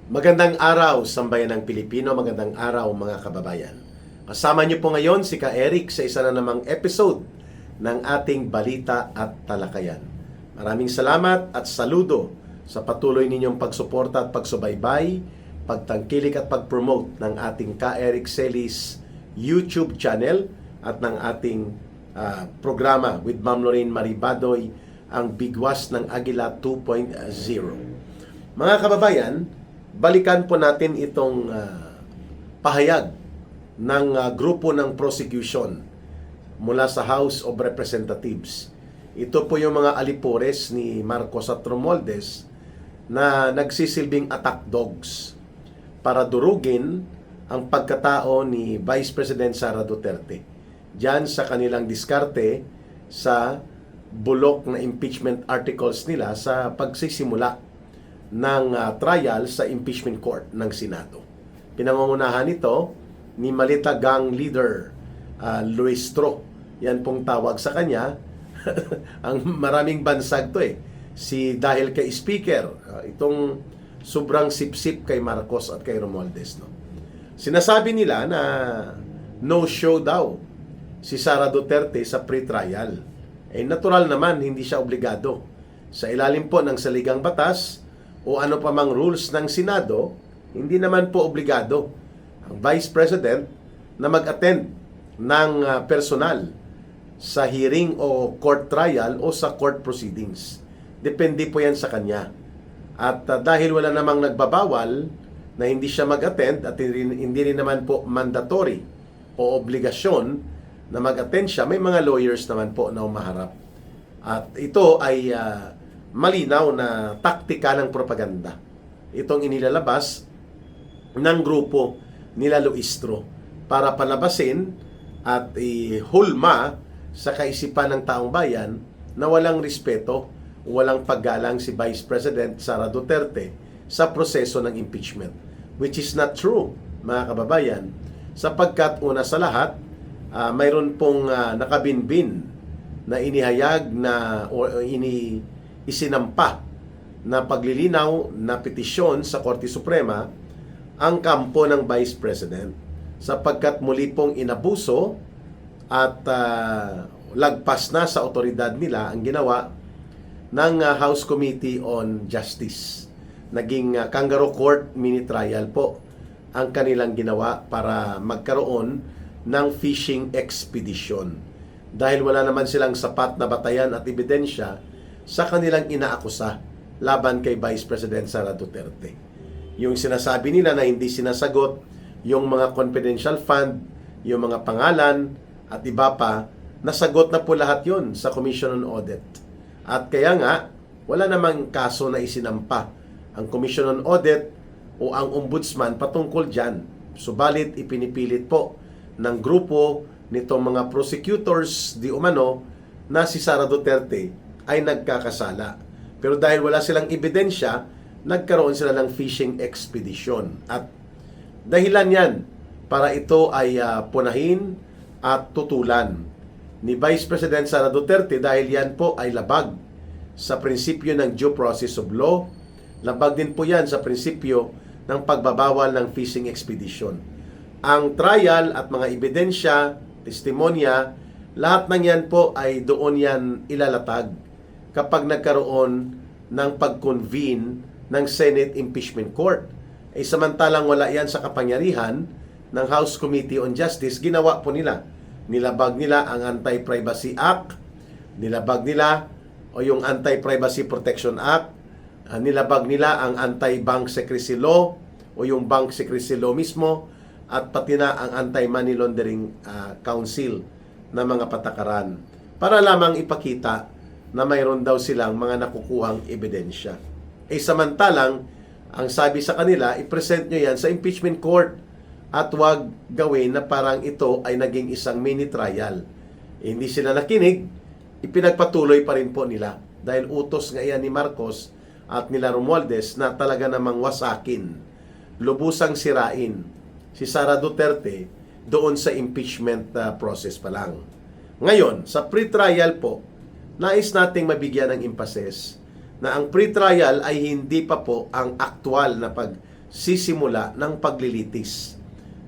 Magandang araw, sambayan ng Pilipino. Magandang araw, mga kababayan. Kasama niyo po ngayon si Ka Eric sa isa na namang episode ng ating Balita at Talakayan. Maraming salamat at saludo sa patuloy ninyong pagsuporta at pagsubaybay, pagtangkilik at pag-promote ng ating Ka Eric Celis YouTube channel at ng ating programa with Ma'am Lorraine Maribadoy, ang Bigwas ng Agila 2.0. Mga kababayan, balikan po natin itong pahayag ng grupo ng prosecution mula sa House of Representatives. Ito po yung mga alipores ni Marcos at Romualdez na nagsisilbing attack dogs para durugin ang pagkatao ni Vice President Sara Duterte diyan sa kanilang diskarte sa bulok na impeachment articles nila sa pagsisimula ng trial sa impeachment court ng Senado. Pinangungunahan ito ni Malita Gang leader Luis Tro. Yan pong tawag sa kanya. Ang maraming bansag to dahil kay Speaker, itong sobrang sip-sip kay Marcos at kay Romualdez. No? Sinasabi nila na no show daw si Sara Duterte sa pre-trial. Natural naman, hindi siya obligado. Sa ilalim po ng saligang batas, o ano pa mang rules ng Senado, hindi naman po obligado ang Vice President na mag-attend ng personal sa hearing o court trial o sa court proceedings. Depende po yan sa kanya. At dahil wala namang nagbabawal na hindi siya mag-attend at hindi rin naman po mandatory o obligasyon na mag-attend siya, may mga lawyers naman po na umaharap. At ito ay malinaw na taktika ng propaganda. Itong inilalabas ng grupo nila Luistro para palabasin at ihulma sa kaisipan ng taong bayan na walang respeto, walang paggalang si Vice President Sara Duterte sa proseso ng impeachment. Which is not true, mga kababayan, sapagkat una sa lahat, mayroon pong nakabinbin na inihayag na isinampa na paglilinaw na petisyon sa Korte Suprema ang kampo ng Vice President sapagkat muli pong inabuso at lagpas na sa otoridad nila ang ginawa ng House Committee on Justice. Naging kangaroo court mini trial po ang kanilang ginawa para magkaroon ng fishing expedition. Dahil wala naman silang sapat na batayan at ebidensya sa kanilang inaakusa laban kay Vice President Sara Duterte. Yung sinasabi nila na hindi sinasagot yung mga confidential fund, yung mga pangalan at iba pa, nasagot na po lahat yon sa Commission on Audit. At kaya nga, wala namang kaso na isinampa ang Commission on Audit o ang Ombudsman patungkol dyan. Subalit ipinipilit po ng grupo nitong mga prosecutors di umano na si Sara Duterte ay nagkakasala. Pero dahil wala silang ebidensya, nagkaroon sila ng fishing expedition. At dahilan yan para ito ay punahin at tutulan ni Vice President Sara Duterte dahil yan po ay labag sa prinsipyo ng due process of law. Labag din po yan sa prinsipyo ng pagbabawal ng fishing expedition. Ang trial at mga ebidensya, testimonya, lahat ng yan po ay doon yan ilalatag kapag nagkaroon ng pag-convene ng Senate Impeachment Court. Samantalang wala yan sa kapangyarihan ng House Committee on Justice, ginawa po nila. Nilabag nila ang Anti-Privacy Act, nilabag nila o yung Anti-Privacy Protection Act, nilabag nila ang Anti-Bank Secrecy Law o yung Bank Secrecy Law mismo, at pati na ang Anti-Money Laundering Council na mga patakaran para lamang ipakita na mayroon daw silang mga nakukuhang ebidensya. Samantalang, ang sabi sa kanila, i-present nyo yan sa impeachment court at wag gawin na parang ito ay naging isang mini trial. Hindi sila nakinig, ipinagpatuloy pa rin po nila dahil utos nga yan ni Marcos at nila Romualdez na talaga namang wasakin, lubusang sirain si Sara Duterte doon sa impeachment process pa lang. Ngayon, sa pre-trial po, nais nating mabigyan ng emphasis na ang pre-trial ay hindi pa po ang aktual na sisimula ng paglilitis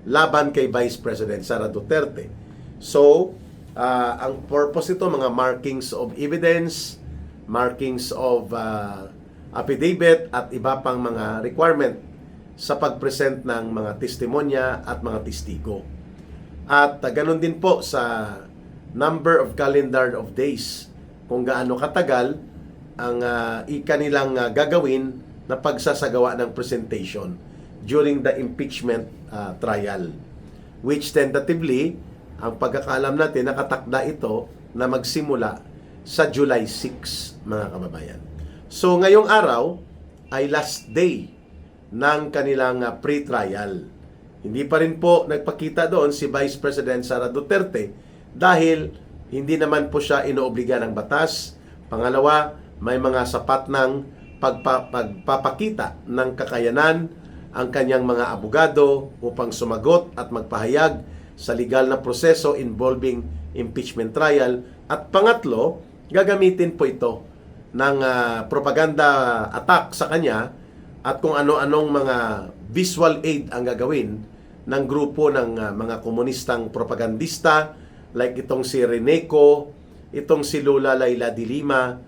laban kay Vice President Sara Duterte. So, ang purpose ito, mga markings of evidence, markings of affidavit at iba pang mga requirement sa pag-present ng mga testimonya at mga testigo. At ganun din po sa number of calendar of days, kung gaano katagal ang ikanilang gagawin na pagsasagawa ng presentation during the impeachment trial, which tentatively, ang pagkakaalam natin, nakatakda ito na magsimula sa July 6, mga kababayan. So, ngayong araw ay last day ng kanilang pre-trial. Hindi pa rin po nagpakita doon si Vice President Sara Duterte dahil hindi naman po siya inoobliga ng batas. Pangalawa, may mga sapat ng pagpapakita ng kakayanan ang kanyang mga abogado upang sumagot at magpahayag sa legal na proseso involving impeachment trial. At pangatlo, gagamitin po ito ng propaganda attack sa kanya at kung ano-anong mga visual aid ang gagawin ng grupo ng mga komunistang propagandista like itong si Reneco, itong si Lola Laila de Lima,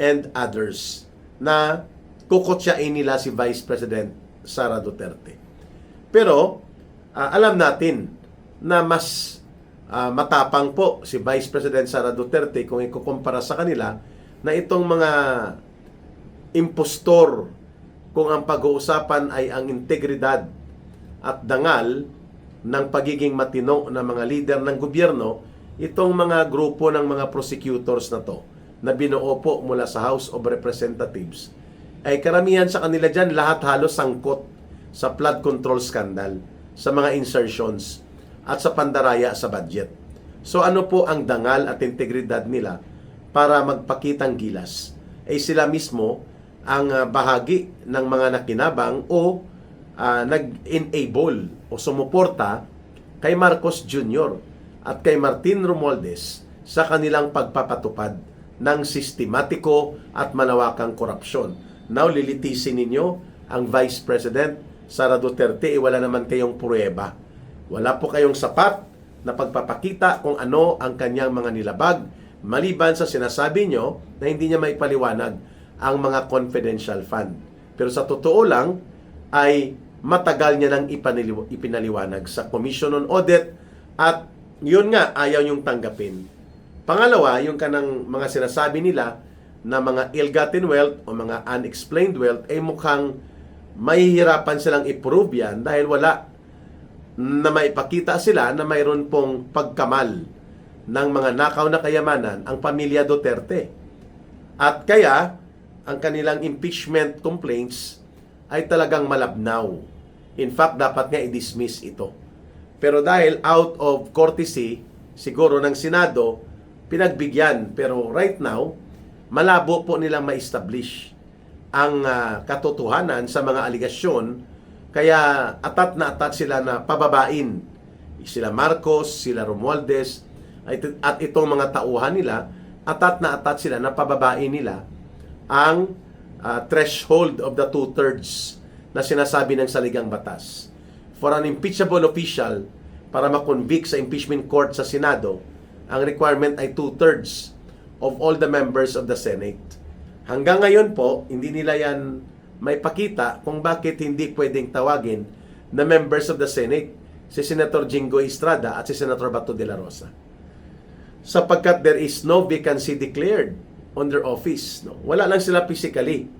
and others na kukutsain nila si Vice President Sara Duterte. Pero alam natin na mas matapang po si Vice President Sara Duterte kung ikukumpara sa kanila na itong mga impostor, kung ang pag-uusapan ay ang integridad at dangal ng pagiging matino ng mga lider ng gobyerno, itong mga grupo ng mga prosecutors na to na binuo po mula sa House of Representatives, ay karamihan sa kanila dyan, lahat halos sangkot sa flood control scandal, sa mga insertions, at sa pandaraya sa budget. So ano po ang dangal at integridad nila para magpakitang gilas? Ay sila mismo ang bahagi ng mga nakinabang o nag-enable o sumuporta kay Marcos Jr. at kay Martin Romualdez sa kanilang pagpapatupad ng sistematiko at malawakang korupsyon. Now, lilitisin ninyo ang Vice President Sara Duterte, wala naman kayong pruweba. Wala po kayong sapat na pagpapakita kung ano ang kanyang mga nilabag, maliban sa sinasabi nyo na hindi niya maipaliwanag ang mga confidential fund. Pero sa totoo lang, ay matagal niya nang ipinaliwanag sa Commission on Audit at yun nga, ayaw yung tanggapin. Pangalawa, yung kanang mga sinasabi nila na mga ill-gotten wealth o mga unexplained wealth ay mukhang mahihirapan silang i-prove yan dahil wala na maipakita sila na mayroon pong pagkamal ng mga nakaw na kayamanan ang pamilya Duterte. At kaya, ang kanilang impeachment complaints ay talagang malabnaw. In fact, dapat nga i-dismiss ito. Pero dahil out of courtesy, siguro ng Senado, pinagbigyan. Pero right now, malabo po nilang ma-establish ang katotohanan sa mga aligasyon. Kaya atat na atat sila na pababain. Sila Marcos, sila Romualdez, at itong mga tauhan nila, atat na atat sila na pababain nila ang threshold of the 2/3 na sinasabi ng saligang batas. For an impeachable official, para makonvict sa impeachment court sa Senado, ang requirement ay 2/3 of all the members of the Senate. Hanggang ngayon po, hindi nila yan may pakita kung bakit hindi pwedeng tawagin na members of the Senate si Senator Jingo Estrada at si Senator Bato de la Rosa. Sapagkat there is no vacancy declared on their office. No? Wala lang sila physically.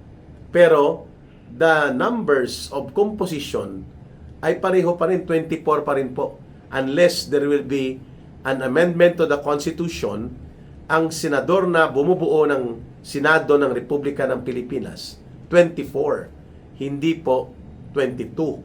Pero the numbers of composition ay pareho pa rin, 24 pa rin po. Unless there will be an amendment to the Constitution, ang senador na bumubuo ng Senado ng Republika ng Pilipinas, 24, hindi po 22.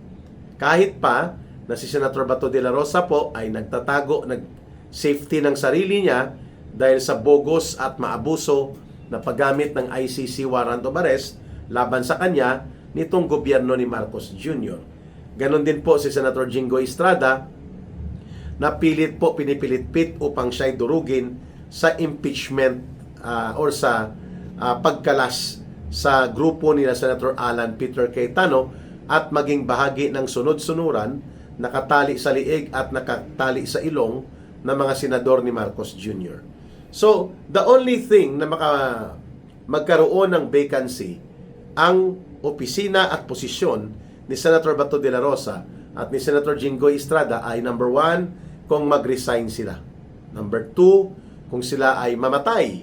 Kahit pa na si Senator Bato de la Rosa po ay nagtatago, nag-safety ng sarili niya dahil sa bogus at maabuso na paggamit ng ICC warrant of arrest laban sa kanya nitong gobyerno ni Marcos Jr. Ganon din po si Senator Jingo Estrada na pinipilit-pit upang siya'y durugin sa impeachment or sa pagkalas sa grupo nila Senator Alan Peter Cayetano at maging bahagi ng sunod-sunuran, nakatali sa liig at nakatali sa ilong ng mga senador ni Marcos Jr. So, the only thing na magkaroon ng vacancy ang opisina at posisyon ni Senator Bato de la Rosa at ni Senator Jinggoy Estrada ay number 1, kung mag-resign sila. Number 2, kung sila ay mamatay.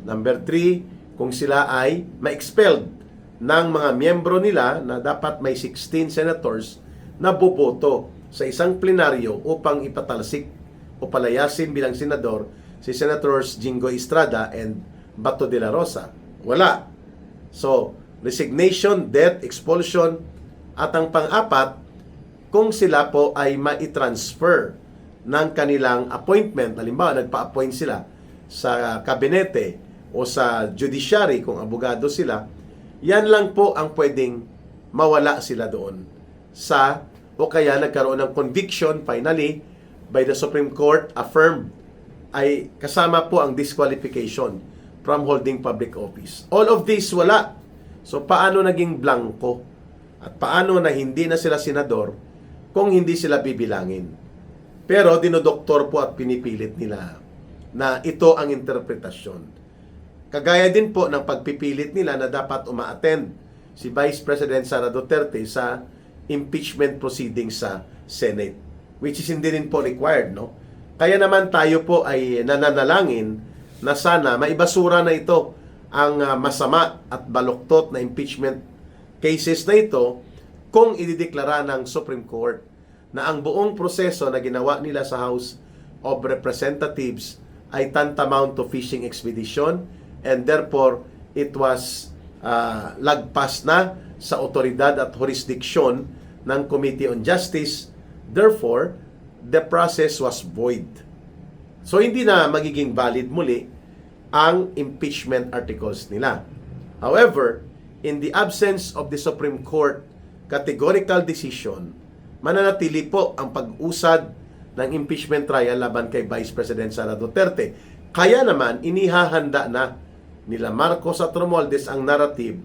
Number 3, kung sila ay ma-expelled ng mga miyembro nila na dapat may 16 senators na boboto sa isang plenaryo upang ipatalsik o palayasin bilang senador si Senators Jinggoy Estrada and Bato de la Rosa. Wala. So, resignation, death, expulsion, at ang pang-apat, kung sila po ay mai-transfer ng kanilang appointment, halimbawa nagpa-appoint sila sa kabinete o sa judiciary kung abogado sila, yan lang po ang pwedeng mawala sila doon sa, o kaya nagkaroon ng conviction finally by the Supreme Court affirmed, ay kasama po ang disqualification from holding public office. All of this wala. So paano naging blanco? At paano na hindi na sila senador kung hindi sila bibilangin? Pero dinodoktor po at pinipilit nila na ito ang interpretasyon. Kagaya din po ng pagpipilit nila na dapat uma-attend si Vice President Sara Duterte sa impeachment proceedings sa Senate, which is hindi rin po required, no? Kaya naman tayo po ay nananalangin na sana maibasura na ito ang masama at baluktot na impeachment cases na ito kung idideklara ng Supreme Court na ang buong proseso na ginawa nila sa House of Representatives ay tantamount to fishing expedition and therefore it was lagpas na sa otoridad at jurisdiction ng Committee on Justice. Therefore, the process was void. So, hindi na magiging valid muli ang impeachment articles nila. However, in the absence of the Supreme Court categorical decision, mananatili po ang pag-usad ng impeachment trial laban kay Vice President Sara Duterte. Kaya naman, inihahanda na nila Marcos at Romualdez ang narrative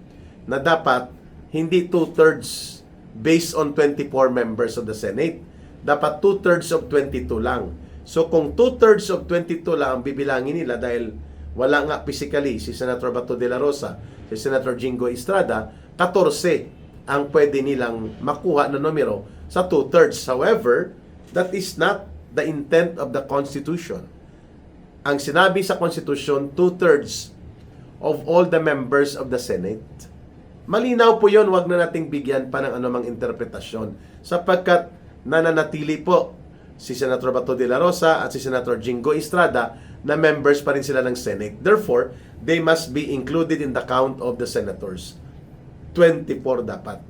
na dapat hindi 2/3 based on 24 members of the Senate. Dapat 2/3 of 22 lang. So kung 2/3 of 22 lang ang bibilangin nila dahil wala nga physically si Senator Bato de la Rosa, si Senator Jinggoy Estrada, 14 ang pwede nilang makuha na numero sa 2/3. However, that is not the intent of the Constitution. Ang sinabi sa Constitution, 2/3 of all the members of the Senate. Malinaw po yun, wag na nating bigyan pa ng anumang interpretasyon sapagkat nananatili po si Senator Bato de la Rosa at si Senator Jinggoy Estrada na members pa rin sila ng Senate. Therefore, they must be included in the count of the senators. 24 dapat.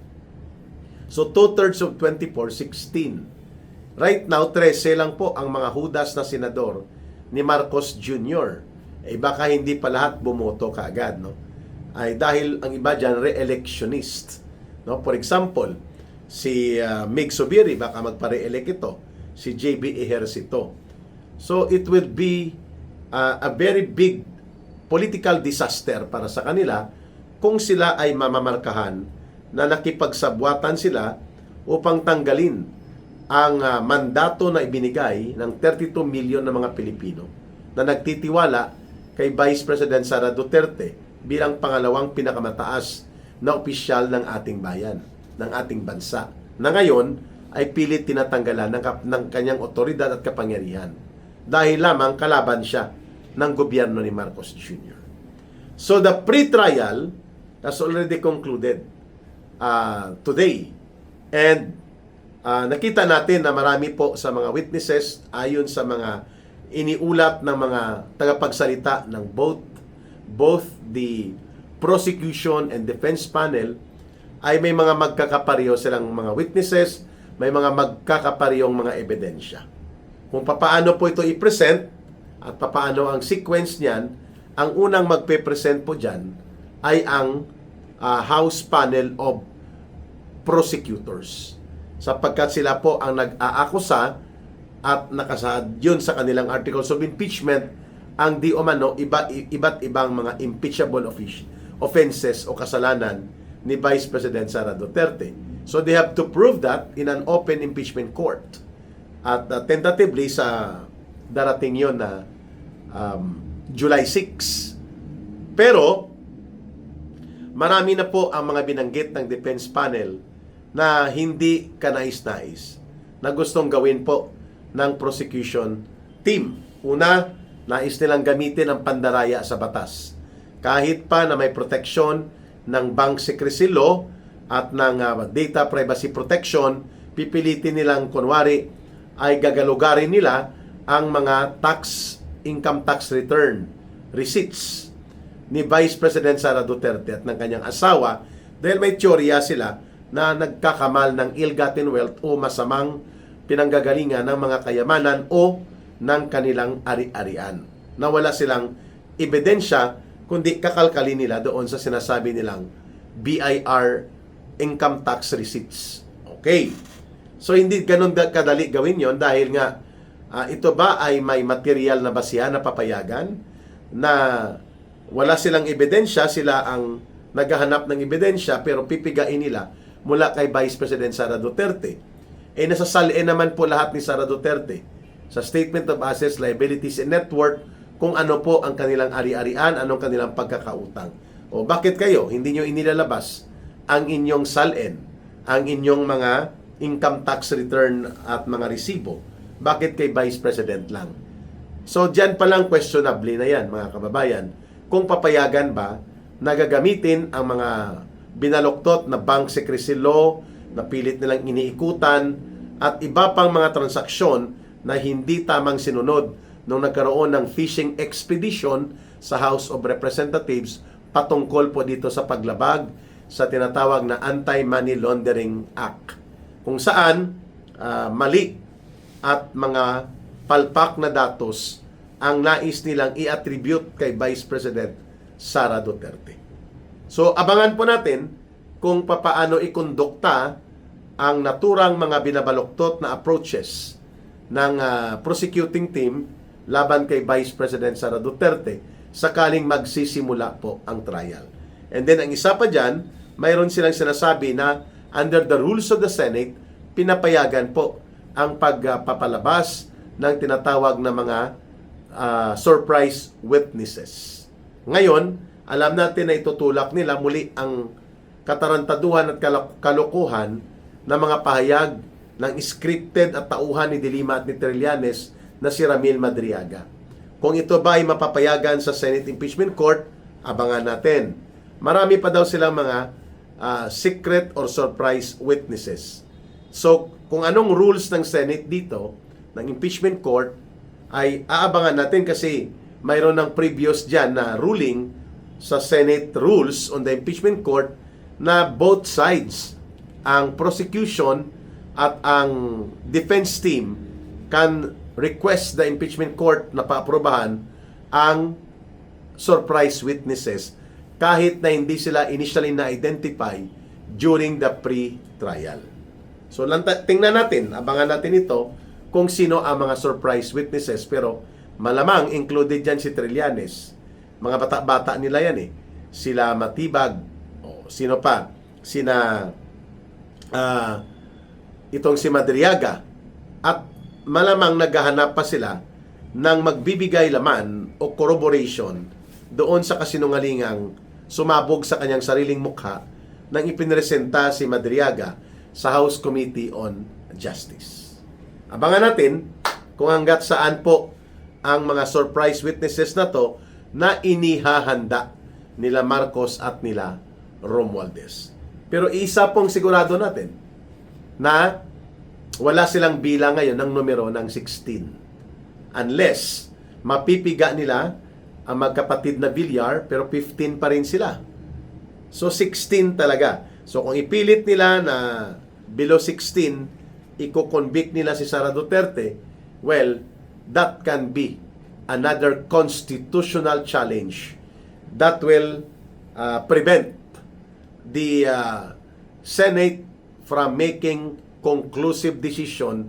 So, 2/3 of 24, 16. Right now, 13 lang po ang mga hudas na senador ni Marcos Jr. Eh baka hindi pa lahat bumoto kaagad, no? Ay dahil ang iba dyan re-electionist, no? For example, si Mig Zubiri baka magpa-re-elect ito, si JB Ejercito. So it will be a very big political disaster para sa kanila kung sila ay mamamarkahan na nakipagsabwatan sila upang tanggalin ang mandato na ibinigay ng 32 million na mga Pilipino na nagtitiwala kay Vice President Sara Duterte bilang pangalawang pinakamataas na opisyal ng ating bayan, ng ating bansa, na ngayon ay pilit tinatanggalan ng kanyang otoridad at kapangyarihan dahil lamang kalaban siya ng gobyerno ni Marcos Jr. So the pre-trial has already concluded today, and nakita natin na marami po sa mga witnesses ayon sa mga iniulat ng mga tagapagsalita ng both the prosecution and defense panel ay may mga magkakapareho silang mga witnesses, may mga magkakaparehong mga ebidensya. Kung papaano po ito i-present at papaano ang sequence niyan, ang unang magpe-present po dyan ay ang House Panel of Prosecutors. Sapagkat sila po ang nag-aakusa at nakasaad yun sa kanilang articles of impeachment ang di umano iba't ibang mga impeachable offenses o kasalanan ni Vice President Sara Duterte. So they have to prove that in an open impeachment court. At tentatively sa darating yon na July 6. Pero marami na po ang mga binanggit ng defense panel na hindi kanais-nais na gustong gawin po ng prosecution team. Una, nais nilang gamitin ang pandaraya sa batas. Kahit pa na may protection ng bank secrecy law at ng data privacy protection, pipilitin nilang kunwari ay gagalugarin nila ang mga income tax return receipts ni Vice President Sara Duterte at ng kanyang asawa dahil may teorya sila na nagkakamal ng ill-gotten wealth o masamang pinanggagalingan ng mga kayamanan o ng kanilang ari-arian na wala silang ebidensya kundi kakalkalin nila doon sa sinasabi nilang BIR income tax receipts. Okay. So hindi ganun kadali gawin yon dahil nga ito ba ay may material na basihan na papayagan na wala silang ebidensya, sila ang naghahanap ng ebidensya pero pipigain nila mula kay Vice President Sara Duterte. Nasasalin naman po lahat ni Sara Duterte sa Statement of Assets, Liabilities, and Net Worth kung ano po ang kanilang ari-arian, anong kanilang pagkakautang. O bakit kayo hindi nyo inilalabas ang inyong salin, ang inyong mga income tax return at mga resibo? Bakit kay Vice President lang? So, dyan palang questionably na yan, mga kababayan, kung papayagan ba na gagamitin ang mga binaluktot na bank secrecy law na pilit nilang iniikutan at iba pang mga transaksyon na hindi tamang sinunod nung nagkaroon ng fishing expedition sa House of Representatives patungkol po dito sa paglabag sa tinatawag na Anti-Money Laundering Act, kung saan mali at mga palpak na datos ang nais nilang i-attribute kay Vice President Sara Duterte. So, abangan po natin kung papaano ikondukta ang naturang mga binabaluktot na approaches ng prosecuting team laban kay Vice President Sara Duterte sakaling magsisimula po ang trial. And then, ang isa pa dyan, mayroon silang sinasabi na under the rules of the Senate, pinapayagan po ang pagpapalabas ng tinatawag na mga surprise witnesses. Ngayon, alam natin na itutulak nila muli ang katarantaduhan at kalokohan na mga pahayag ng scripted at tauhan ni Dilima at ni Trillanes na si Ramil Madriaga. Kung ito ba ay mapapayagan sa Senate Impeachment Court, abangan natin. Marami pa daw silang mga secret or surprise witnesses. So, kung anong rules ng Senate dito, ng impeachment court, ay aabangan natin kasi mayroon ng previous dyan na ruling sa Senate rules on the impeachment court na both sides, ang prosecution at ang defense team can request the impeachment court na paaprubahan ang surprise witnesses kahit na hindi sila initially na-identify during the pre-trial. So, tingnan natin, abangan natin ito kung sino ang mga surprise witnesses. Pero malamang included dyan si Trillanes. Mga bata-bata nila yan eh. Sila Matibag. O, sino pa? Itong si Madriaga. At malamang naghahanap pa sila ng magbibigay laman o corroboration doon sa kasinungalingang sumabog sa kanyang sariling mukha nang ipinresenta si Madriaga sa House Committee on Justice. Abangan natin kung hanggat saan po ang mga surprise witnesses na to na inihahanda nila Marcos at nila Romualdez. Pero isa pong sigurado natin na wala silang bilang ngayon ng numero ng 16. Unless mapipiga nila ang magkapatid na Villar pero 15 pa rin sila. So 16 talaga. So kung ipilit nila na below 16, i-convict nila si Sara Duterte, well, that can be another constitutional challenge that will prevent the Senate from making conclusive decision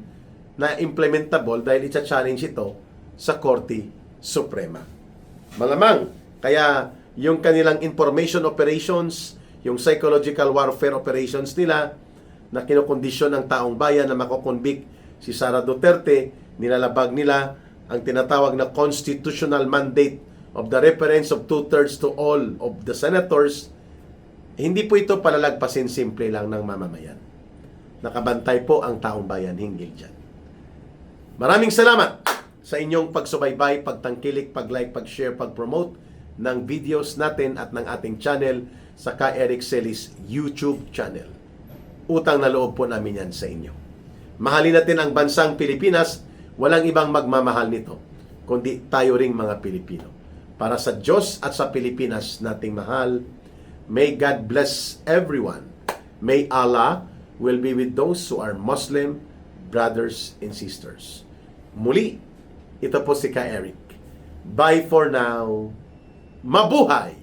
na implementable dahil i-challenge ito sa Korte Suprema. Malamang, kaya yung kanilang information operations, yung psychological warfare operations nila, na kinokondisyon ng taong bayan na makokonvict si Sara Duterte, nilalabag nila ang tinatawag na constitutional mandate of the reference of 2/3 to all of the senators. Hindi po ito palalagpasin simple lang ng mamamayan. Nakabantay po ang taong bayan hinggil dyan. Maraming salamat sa inyong pagsubaybay, pagtangkilik, pag-like, pag-share, pag-promote ng videos natin at ng ating channel sa Ka Eric Celis YouTube channel. Utang na loob po namin yan sa inyo. Mahalin natin ang bansang Pilipinas, walang ibang magmamahal nito, kundi tayo ring mga Pilipino. Para sa Diyos at sa Pilipinas nating mahal, may God bless everyone. May Allah will be with those who are Muslim brothers and sisters. Muli, ito po si Ka Eric. Bye for now. Mabuhay!